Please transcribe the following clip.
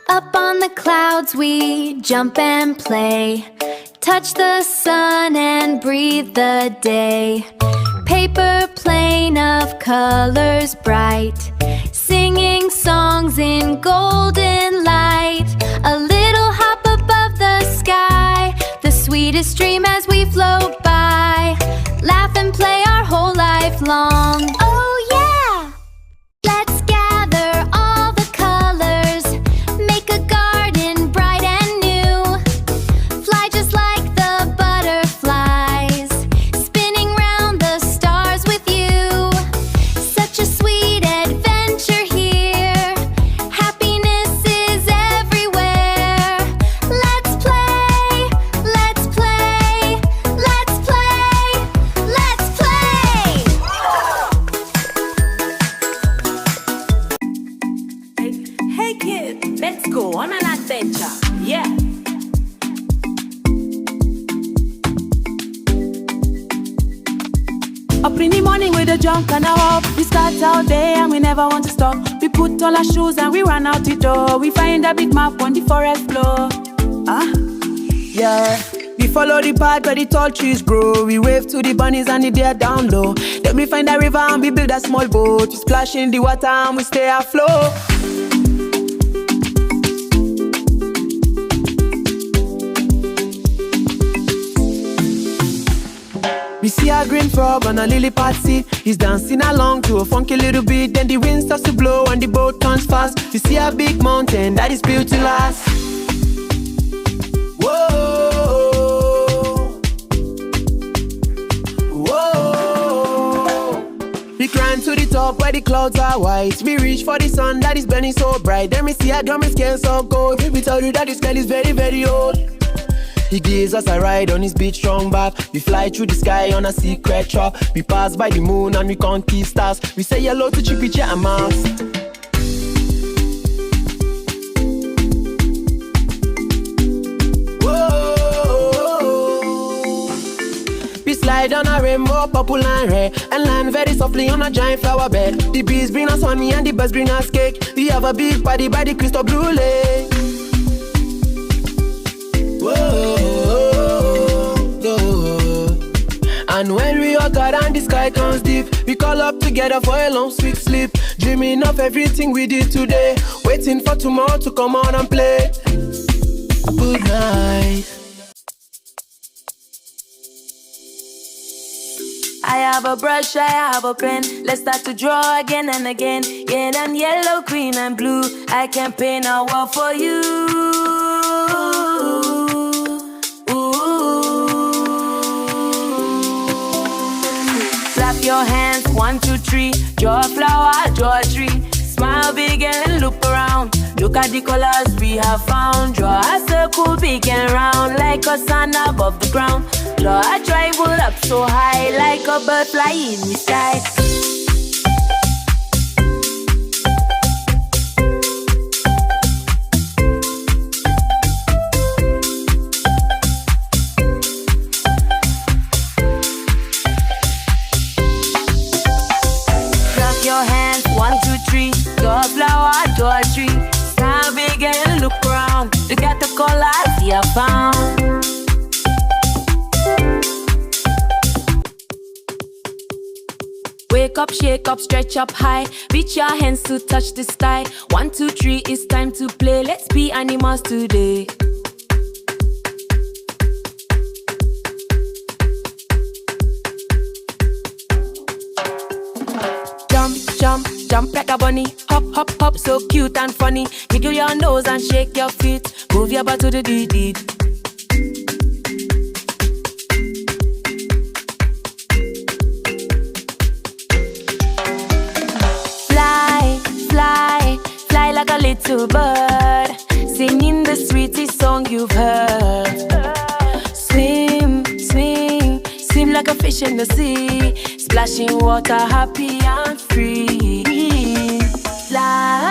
Up on the clouds we jump and play, touch the sun and breathe the day. Paper plane of colors bright, singing songs in golden light. A little hop above the sky, the sweetest dream as we float by. Laugh and play our whole life long. Oh yeah! Let's gather all the colors, make a garden bright and new. Fly just like the butterflies, spinning round the stars with you. Such a sweet adventure here, happiness is everywhere. Let's play, let's play, let's play, let's play. Hey kid, let's go on an adventure. Yeah. Up in the morning with a jump and a hop, we start our day and we never want to stop. We put on our shoes and we run out the door. We find a big map on the forest floor. Yeah, we follow the path where the tall trees grow. We wave to the bunnies and the deer down low. Then we find a river and we build a small boat. We splash in the water and we stay afloat. We see a green frog on a lily pad seat. He's dancing along to a funky little beat. Then the wind starts to blow and the boat turns fast. We see a big mountain that is built to last. Whoa, whoa. We climb to the top where the clouds are white. We reach for the sun that is burning so bright. Then we see a drum and scale so cold. We tell you that this girl is very, very old. He gives us a ride on his big strong back. We fly through the sky on a secret truck. We pass by the moon and we can't see stars. We say hello to Jupiter and Mars. Whoa. We slide on a rainbow, purple and red, and land very softly on a giant flower bed. The bees bring us honey and the birds bring us cake. We have a big party by the crystal blue lake. Whoa. And when we all got and the sky comes deep, we call up together for a long sweet sleep, dreaming of everything we did today, waiting for tomorrow to come out and play. Good night. I have a brush, I have a pen. Let's start to draw again and again. Yeah, and yellow, green and blue. I can paint a wall for you. Clap your hands, 1, 2, 3. Draw a flower, draw a tree. Smile big and look around. Look at the colors we have found. Draw a circle big and round, like a sun above the ground. Draw a triangle up so high, like a bird flying in the sky. Draw a flower, draw a tree. Smile big and look around. Look at the colors we have found. Wake up, shake up, stretch up high. Reach your hands to touch the sky. 1, 2, 3, it's time to play. Let's be animals today. Jump, jump, jump like a bunny. Hop, hop, hop, so cute and funny. Wiggle your nose and shake your feet. Move your butt to the beat. Fly, fly, fly like a little bird, singing the sweetest song you've heard. Swim, swim, swim like a fish in the sea, splashing water, happy and free. Fly,